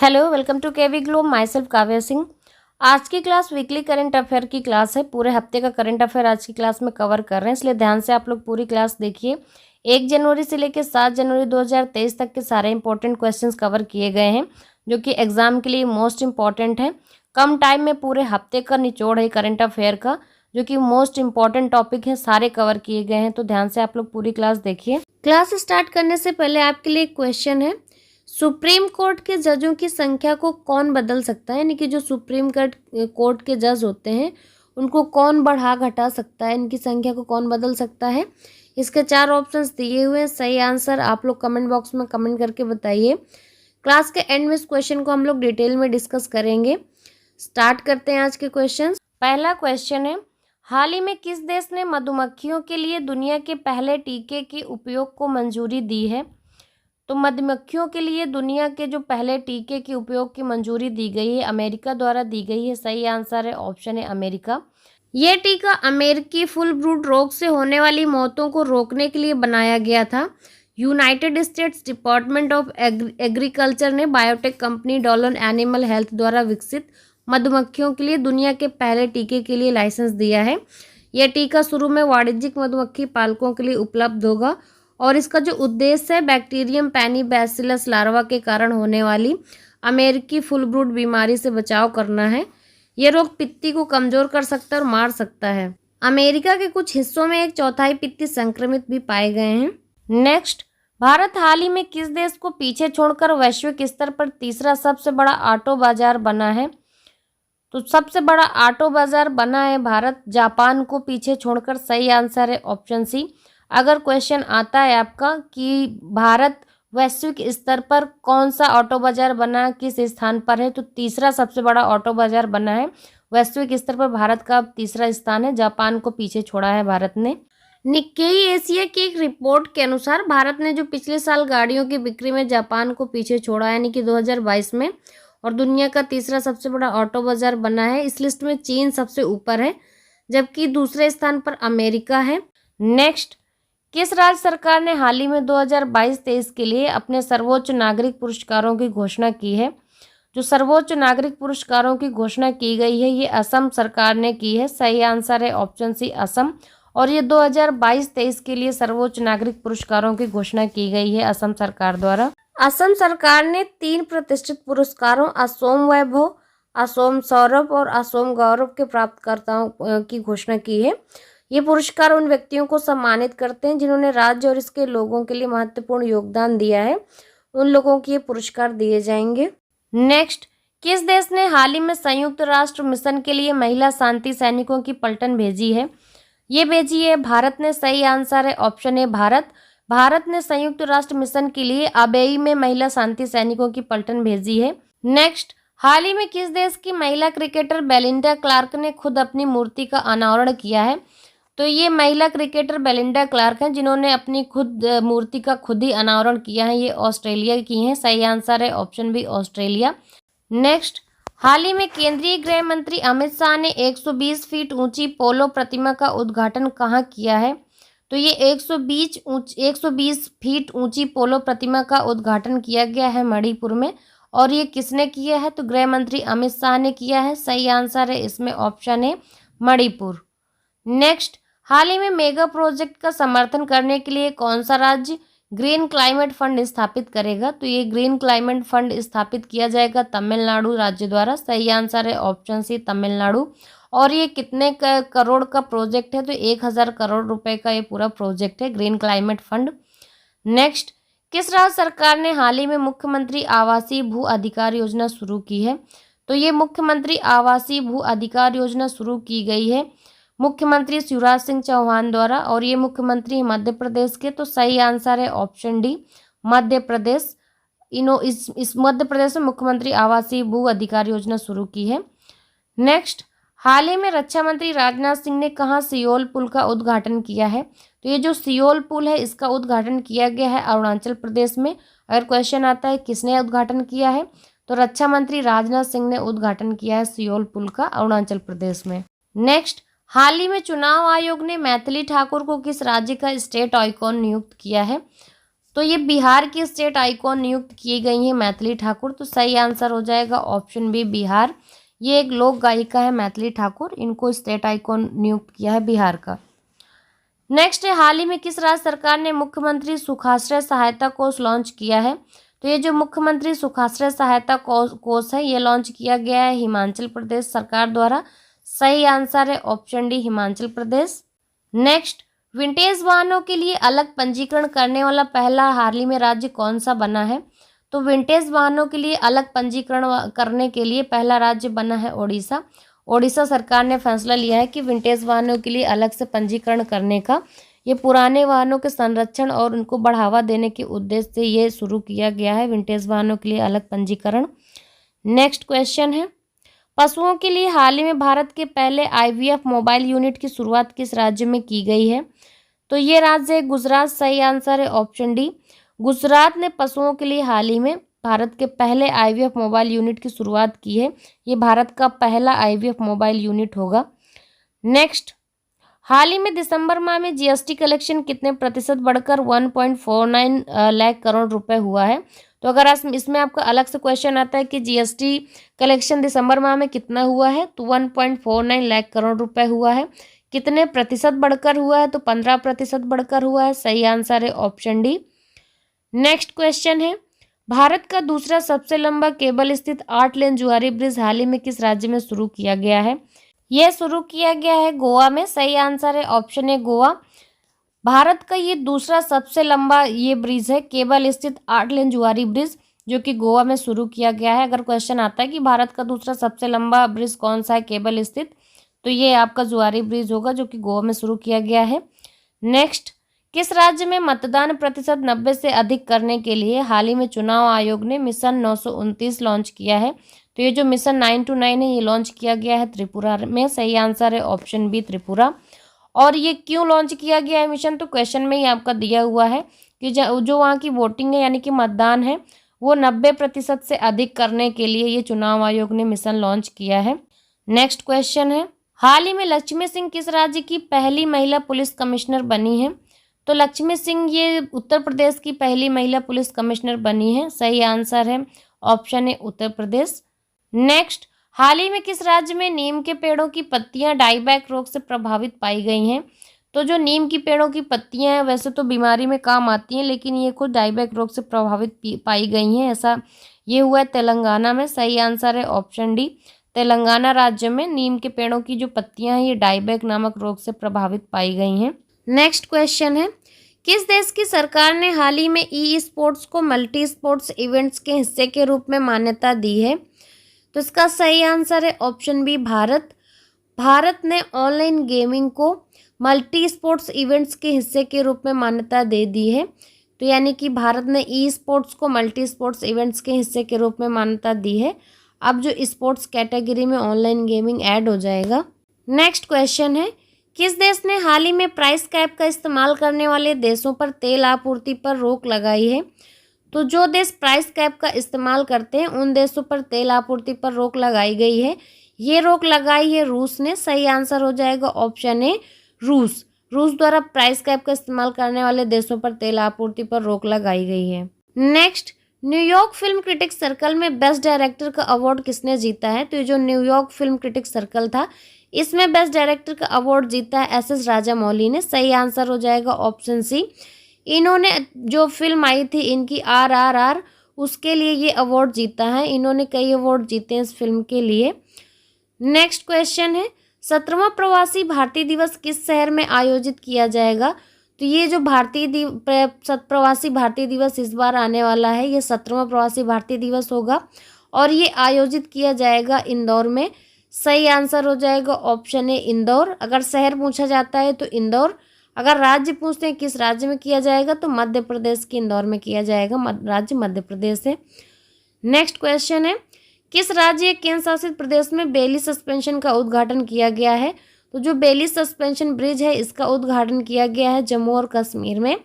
Hello, welcome to KV globe. Myself Kavya Singh. आज की class weekly current affair की class है। पूरे हफ्ते का करंट अफेयर आज की क्लास में कवर कर रहे हैं, इसलिए ध्यान से आप लोग पूरी क्लास देखिए। 1 जनवरी से लेकर 7 जनवरी 2023 तक के सारे इंपॉर्टेंट क्वेश्चंस कवर किए गए हैं, जो कि एग्जाम के लिए मोस्ट इंपॉर्टेंट है। कम टाइम में पूरे हफ्ते का निचोड़ है करंट अफेयर का, जो कि मोस्ट इंपॉर्टेंट टॉपिक है, सारे कवर किए गए हैं। तो ध्यान से आप लोग पूरी क्लास देखिए। क्लास स्टार्ट करने से पहले आपके लिए एक क्वेश्चन है, सुप्रीम कोर्ट के जजों की संख्या को कौन बदल सकता है? यानी कि जो सुप्रीम कोर्ट के जज होते हैं उनको कौन बढ़ा घटा सकता है, इनकी संख्या को कौन बदल सकता है? इसके 4 ऑप्शंस दिए हुए हैं। सही आंसर आप लोग कमेंट बॉक्स में कमेंट करके बताइए। क्लास के एंड में इस क्वेश्चन को हम लोग डिटेल में डिस्कस करेंगे। स्टार्ट करते हैं आज के क्वेश्चन। पहला क्वेश्चन है, हाल ही में किस देश ने मधुमक्खियों के लिए दुनिया के पहले टीके के उपयोग को मंजूरी दी है? तो मधुमक्खियों के लिए दुनिया के जो पहले टीके के उपयोग की मंजूरी दी गई है, अमेरिका द्वारा दी गई है। सही आंसर है ऑप्शन है अमेरिका। यह टीका अमेरिकी फुल ब्रूड रोग से होने वाली मौतों को रोकने के लिए बनाया गया था। United states department of agriculture ने बायोटेक कंपनी डॉलन एनिमल हेल्थ द्वारा विकसित मधुमक्खियों के लिए दुनिया के पहले टीके के लिए लाइसेंस दिया है। यह टीका शुरू में वाणिज्यिक मधुमक्खी पालकों के लिए उपलब्ध होगा और इसका जो उद्देश्य है बैक्टीरियम पेनिबैसिलस लार्वा के कारण होने वाली अमेरिकी फुल ब्रूड बीमारी से बचाव करना है। यह रोग पित्ती को कमजोर कर सकता है और मार सकता है। अमेरिका के कुछ हिस्सों में 1/4 पित्ती संक्रमित भी पाए गए हैं। नेक्स्ट, भारत हाल ही में किस देश को पीछे छोड़कर वैश्विक स्तर पर तीसरा सबसे बड़ा ऑटो बाजार बना है? तो सबसे बड़ा ऑटो बाजार बना है भारत, जापान को पीछे छोड़कर। सही आंसर है ऑप्शन सी। अगर क्वेश्चन आता है आपका कि भारत वैश्विक स्तर पर कौन सा ऑटो बाजार बना, किस स्थान पर है, तो तीसरा सबसे बड़ा ऑटो बाजार बना है वैश्विक स्तर पर। भारत का तीसरा स्थान है, जापान को पीछे छोड़ा है भारत ने। निक्केई एशिया की एक रिपोर्ट के अनुसार भारत ने जो पिछले साल गाड़ियों की बिक्री में जापान को पीछे छोड़ा, यानी कि 2022 में, और दुनिया का तीसरा सबसे बड़ा ऑटो बाजार बना है। इस लिस्ट में चीन सबसे ऊपर है, जबकि दूसरे स्थान पर अमेरिका है। नेक्स्ट, किस राज्य सरकार ने हाल ही में 2022-23 के लिए अपने सर्वोच्च नागरिक पुरस्कारों की घोषणा की है? जो सर्वोच्च नागरिक पुरस्कारों की घोषणा की गई है, ये असम सरकार ने की है। सही आंसर है ऑप्शन सी असम। और ये 2022-23 के लिए सर्वोच्च नागरिक पुरस्कारों की घोषणा की गई है असम सरकार द्वारा। असम सरकार ने 3 प्रतिष्ठित पुरस्कारों असोम वैभव, असोम सौरभ और असोम गौरव के प्राप्तकर्ताओं की घोषणा की है। ये पुरस्कार उन व्यक्तियों को सम्मानित करते हैं जिन्होंने राज्य और इसके लोगों के लिए महत्वपूर्ण योगदान दिया है। उन लोगों को ये पुरस्कार दिए जाएंगे। नेक्स्ट, किस देश ने हाल ही में संयुक्त राष्ट्र मिशन के लिए महिला शांति सैनिकों की पलटन भेजी है? ये भेजी है भारत ने। सही आंसर है ऑप्शन ए भारत। भारत ने संयुक्त राष्ट्र मिशन के लिए अबेई में महिला शांति सैनिकों की पलटन भेजी है। नेक्स्ट, हाल ही में किस देश की महिला क्रिकेटर बेलिंडा क्लार्क ने खुद अपनी मूर्ति का अनावरण किया है? तो ये महिला क्रिकेटर बेलिंडा क्लार्क हैं, जिन्होंने अपनी खुद मूर्ति का खुद ही अनावरण किया है। ये ऑस्ट्रेलिया की हैं। सही आंसर है ऑप्शन बी ऑस्ट्रेलिया। नेक्स्ट, हाल ही में केंद्रीय गृह मंत्री अमित शाह ने 120 फीट ऊंची पोलो प्रतिमा का उद्घाटन कहाँ किया है? तो ये 120 फीट ऊंची पोलो प्रतिमा का उद्घाटन किया गया है मणिपुर में। और ये किसने किया है? तो गृह मंत्री अमित शाह ने किया है। सही आंसर है इसमें ऑप्शन है मणिपुर। नेक्स्ट, हाल ही में मेगा प्रोजेक्ट का समर्थन करने के लिए कौन सा राज्य ग्रीन क्लाइमेट फंड स्थापित करेगा? तो ये ग्रीन क्लाइमेट फंड स्थापित किया जाएगा तमिलनाडु राज्य द्वारा। सही आंसर है ऑप्शन सी तमिलनाडु। और ये कितने करोड़ का प्रोजेक्ट है? तो 1000 करोड़ रुपए का ये पूरा प्रोजेक्ट है, ग्रीन क्लाइमेट फंड। नेक्स्ट, किस राज्य सरकार ने हाल ही में मुख्यमंत्री आवासीय भू अधिकार योजना शुरू की है? तो ये मुख्यमंत्री आवासीय भू अधिकार योजना शुरू की गई है मुख्यमंत्री शिवराज सिंह चौहान द्वारा, और ये मुख्यमंत्री मध्य प्रदेश के। तो सही आंसर है ऑप्शन डी मध्य प्रदेश। इस मध्य प्रदेश में मुख्यमंत्री आवासीय भू अधिकार योजना शुरू की है। नेक्स्ट, हाल ही में रक्षा मंत्री राजनाथ सिंह ने कहाँ सियोल पुल का उद्घाटन किया है? तो ये जो सियोल पुल है इसका उद्घाटन किया गया है अरुणाचल प्रदेश में। अगर क्वेश्चन आता है किसने उद्घाटन किया है, तो रक्षा मंत्री राजनाथ सिंह ने उद्घाटन किया है सियोल पुल का अरुणाचल प्रदेश में। नेक्स्ट, हाल ही में चुनाव आयोग ने मैथिली ठाकुर को किस राज्य का स्टेट आइकॉन नियुक्त किया है? तो ये बिहार की स्टेट आइकॉन नियुक्त की गई है मैथिली ठाकुर। तो सही आंसर हो जाएगा ऑप्शन बी बिहार। ये एक लोक गायिका है मैथिली ठाकुर, इनको स्टेट आइकॉन नियुक्त किया है बिहार का। नेक्स्ट है, हाल ही में किस राज्य सरकार ने मुख्यमंत्री सुखाश्रय सहायता कोष लॉन्च किया है? तो ये जो मुख्यमंत्री सुखाश्रय सहायता कोष है, ये लॉन्च किया गया है हिमाचल प्रदेश सरकार द्वारा। सही आंसर है option D Himachal Pradesh. Next, vintage वाहनों के लिए अलग पंजीकरण करने वाला पहला हाल ही में राज्य कौन सा बना है? तो विंटेज वाहनों के लिए अलग पंजीकरण करने के लिए पहला राज्य बना है ओडिशा। ओडिशा सरकार ने फैसला लिया है कि विंटेज वाहनों के लिए अलग से पंजीकरण करने का। ये पुराने वाहनों के संरक्षण और उनको बढ़ावा देने के उद्देश्य से ये शुरू किया गया है, विंटेज वाहनों के लिए अलग पंजीकरण। नेक्स्ट क्वेश्चन है, पशुओं के लिए हाल ही में भारत के पहले IVF मोबाइल यूनिट की शुरुआत किस राज्य में की गई है? तो ये राज्य है गुजरात। सही आंसर है ऑप्शन डी गुजरात ने पशुओं के लिए हाल ही में भारत के पहले IVF मोबाइल यूनिट की शुरुआत की है। ये भारत का पहला IVF मोबाइल यूनिट होगा। नेक्स्ट, हाल ही में दिसंबर माह में GST कलेक्शन कितने प्रतिशत बढ़कर 1.49 लाख करोड़ रुपए हुआ है? तो अगर इसमें आपका अलग से क्वेश्चन आता है कि GST कलेक्शन दिसंबर माह में कितना हुआ है, तो 1.49 लाख करोड़ रुपए हुआ है। कितने प्रतिशत बढ़कर हुआ है? तो 15% बढ़कर हुआ है। सही आंसर है ऑप्शन डी। नेक्स्ट क्वेश्चन है, भारत का दूसरा सबसे लंबा केबल स्थित 8 लेन जुआरी ब्रिज हाल ही में किस राज्य में शुरू किया गया है? यह शुरू किया गया है गोवा में। सही आंसर है ऑप्शन ए गोवा। भारत का ये दूसरा सबसे लंबा ये ब्रिज है, केबल स्थित 8 लेन जुआरी ब्रिज, जो कि गोवा में शुरू किया गया है। अगर क्वेश्चन आता है कि भारत का दूसरा सबसे लंबा ब्रिज कौन सा है केबल स्थित, तो ये आपका जुआरी ब्रिज होगा, जो कि गोवा में शुरू किया गया है। नेक्स्ट, किस राज्य में मतदान प्रतिशत 90 से अधिक करने के लिए हाल ही में चुनाव आयोग ने मिशन 929 लॉन्च किया है? तो ये जो मिशन 929 है, ये लॉन्च किया गया है त्रिपुरा में। सही आंसर है ऑप्शन बी त्रिपुरा। और ये क्यों लॉन्च किया गया है मिशन, तो क्वेश्चन में ही आपका दिया हुआ है कि जो वहाँ की वोटिंग है यानी कि मतदान है, वो 90% से अधिक करने के लिए ये चुनाव आयोग ने मिशन लॉन्च किया है। नेक्स्ट क्वेश्चन है, हाल ही में लक्ष्मी सिंह किस राज्य की पहली महिला पुलिस कमिश्नर बनी है? तो लक्ष्मी सिंह ये उत्तर प्रदेश की पहली महिला पुलिस कमिश्नर बनी है। सही आंसर है option A Uttar Pradesh. Next, हाल ही में किस राज्य में नीम के पेड़ों की पत्तियां डाईबैक रोग से प्रभावित पाई गई हैं? तो जो नीम की पेड़ों की पत्तियां हैं वैसे तो बीमारी में काम आती हैं, लेकिन ये खुद डाईबैक रोग से प्रभावित पाई गई हैं, ऐसा ये हुआ है तेलंगाना में। सही आंसर है ऑप्शन डी तेलंगाना राज्य में नीम के पेड़ों की जो पत्तियां हैं ये डाईबैक नामक रोग से प्रभावित पाई गई हैं। नेक्स्ट क्वेश्चन है, किस देश की सरकार ने हाल ही में स्पोर्ट्स को मल्टी स्पोर्ट्स इवेंट्स के हिस्से के रूप में मान्यता दी है? तो इसका सही आंसर है ऑप्शन बी भारत। भारत ने ऑनलाइन गेमिंग को मल्टी स्पोर्ट्स इवेंट्स के हिस्से के रूप में मान्यता दे दी है। तो यानी कि भारत ने स्पोर्ट्स को मल्टी स्पोर्ट्स इवेंट्स के हिस्से के रूप में मान्यता दी है। अब जो स्पोर्ट्स कैटेगरी में ऑनलाइन गेमिंग ऐड हो जाएगा। नेक्स्ट क्वेश्चन है, किस देश ने हाल ही में प्राइस कैप का इस्तेमाल करने वाले देशों पर तेल आपूर्ति पर रोक लगाई है? तो जो देश प्राइस कैप का इस्तेमाल करते हैं उन देशों पर तेल आपूर्ति पर रोक लगाई गई है। ये रोक लगाई है रूस ने। सही आंसर हो जाएगा ऑप्शन ए रूस। रूस द्वारा प्राइस कैप का इस्तेमाल करने वाले देशों पर तेल आपूर्ति पर रोक लगाई गई है। Next, New York film critics circle में बेस्ट डायरेक्टर का अवार्ड किसने जीता है? तो ये जो न्यूयॉर्क फिल्म क्रिटिक्स सर्कल था, इसमें बेस्ट डायरेक्टर का अवार्ड जीता है SS राजामौली ने। सही आंसर हो जाएगा ऑप्शन सी। इन्होंने जो फिल्म आई थी इनकी RRR, उसके लिए ये अवार्ड जीता है। इन्होंने कई अवार्ड जीते हैं इस फिल्म के लिए। नेक्स्ट क्वेश्चन है, 17वां प्रवासी भारतीय दिवस किस शहर में आयोजित किया जाएगा? तो ये जो प्रवासी भारतीय दिवस इस बार आने वाला है, ये 17वां प्रवासी भारतीय दिवस होगा और ये आयोजित किया जाएगा इंदौर में। सही आंसर हो जाएगा ऑप्शन ए इंदौर। अगर शहर पूछा जाता है तो इंदौर, अगर राज्य पूछते हैं किस राज्य में किया जाएगा तो मध्य प्रदेश के इंदौर में किया जाएगा। राज्य मध्य प्रदेश है। नेक्स्ट क्वेश्चन है, किस राज्य या केंद्र शासित प्रदेश में बेली सस्पेंशन का उद्घाटन किया गया है? तो जो बेली सस्पेंशन ब्रिज है इसका उद्घाटन किया गया है जम्मू और कश्मीर में।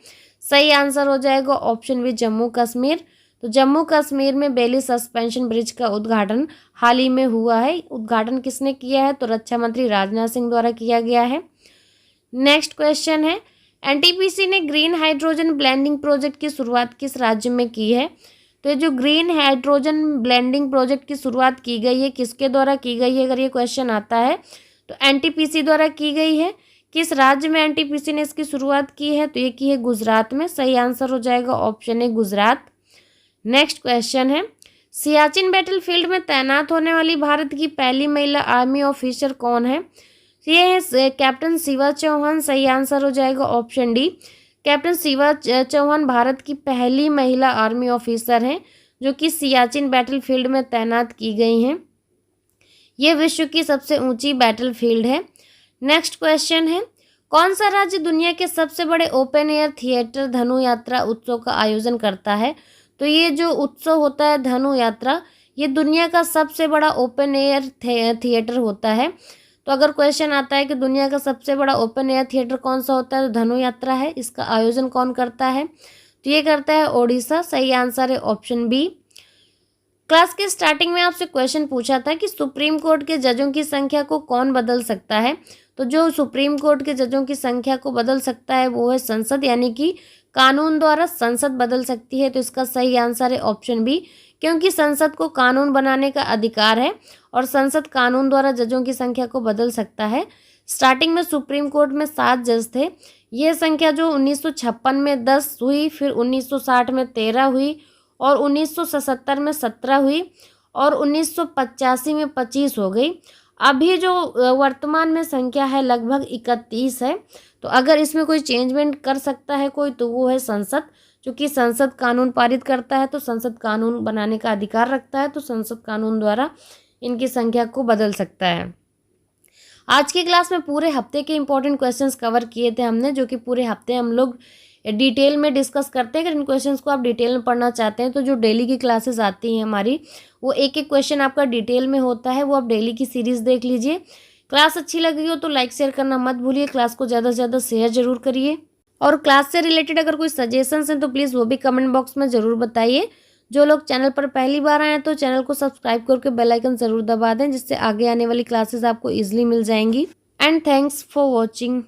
सही आंसर हो जाएगा ऑप्शन बी जम्मू कश्मीर। तो जम्मू कश्मीर में बेली सस्पेंशन ब्रिज का उद्घाटन हाल ही में हुआ है। उद्घाटन किसने किया है? तो रक्षा मंत्री राजनाथ सिंह द्वारा किया गया है। नेक्स्ट क्वेश्चन है, एनटीपीसी ने ग्रीन हाइड्रोजन ब्लेंडिंग प्रोजेक्ट की शुरुआत किस राज्य में की है? तो ये जो ग्रीन हाइड्रोजन ब्लेंडिंग प्रोजेक्ट की शुरुआत की गई है, किसके द्वारा की गई है? अगर ये क्वेश्चन आता है तो एनटीपीसी द्वारा की गई है। किस राज्य में एनटीपीसी ने इसकी शुरुआत की है? तो ये की है गुजरात में। सही आंसर हो जाएगा option A Gujarat. Next question है, सियाचिन बैटलफील्ड में तैनात होने वाली भारत की पहली महिला आर्मी ऑफिसर कौन है? ये है कैप्टन शिवा चौहान। सही आंसर हो जाएगा option D. Captain Shiva Chauhan Bharat की पहली महिला आर्मी ऑफिसर हैं जो कि सियाचिन बैटलफील्ड में तैनात की गई हैं। ये विश्व की सबसे ऊंची बैटलफील्ड है। नेक्स्ट क्वेश्चन है, कौन सा राज्य दुनिया के सबसे बड़े ओपन एयर थिएटर धनु यात्रा उत्सव का आयोजन करता है? तो ये जो उत्सव होता है धनु यात्रा, ये दुनिया का सबसे बड़ा ओपन एयर थिएटर होता है। तो अगर क्वेश्चन आता है कि दुनिया का सबसे बड़ा ओपन एयर थिएटर कौन सा होता है, तो धनु यात्रा है। इसका आयोजन कौन करता है? तो ये करता है ओडिशा। सही आंसर है ऑप्शन बी। क्लास के स्टार्टिंग में आपसे क्वेश्चन पूछा था कि सुप्रीम कोर्ट के जजों की संख्या को कौन बदल सकता है? तो जो सुप्रीम कोर्ट के जजों की संख्या को बदल सकता है वो है संसद, यानी कि कानून द्वारा संसद बदल सकती है। तो इसका सही आंसर है ऑप्शन बी, क्योंकि संसद को कानून बनाने का अधिकार है और संसद कानून द्वारा जजों की संख्या को बदल सकता है। स्टार्टिंग में सुप्रीम कोर्ट में 7 जज थे। ये संख्या जो 1956 में 10 हुई, फिर 1960 में 13 हुई और 1977 में 17 हुई और 1985 में 25 हो गई। अभी जो वर्तमान में संख्या है लगभग 31 है। तो अगर इसमें कोई चेंजमेंट कर सकता है कोई, तो वो है संसद, क्योंकि संसद कानून पारित करता है तो संसद कानून बनाने का अधिकार रखता है, तो संसद कानून द्वारा इनकी संख्या को बदल सकता है। आज की क्लास में पूरे हफ्ते के इंपॉर्टेंट क्वेश्चंस कवर किए थे हमने, जो कि पूरे हफ्ते हम लोग डिटेल में डिस्कस करते हैं। अगर इन क्वेश्चंस को आप डिटेल में पढ़ना चाहते हैं तो जो डेली की क्लासेस आती हैं हमारी, वो एक एक क्वेश्चन आपका डिटेल में होता है, वो आप डेली की सीरीज़ देख लीजिए। क्लास अच्छी लगी हो तो लाइक शेयर करना मत भूलिए। क्लास को ज़्यादा से ज़्यादा शेयर जरूर करिए और क्लास से रिलेटेड अगर कोई सजेशंस हैं तो प्लीज़ वो भी कमेंट बॉक्स में ज़रूर बताइए। जो लोग चैनल पर पहली बार आए हैं तो चैनल को सब्सक्राइब करके बेल आइकन ज़रूर दबा दें, जिससे आगे आने वाली क्लासेस आपको ईजिली मिल जाएंगी। And thanks for watching.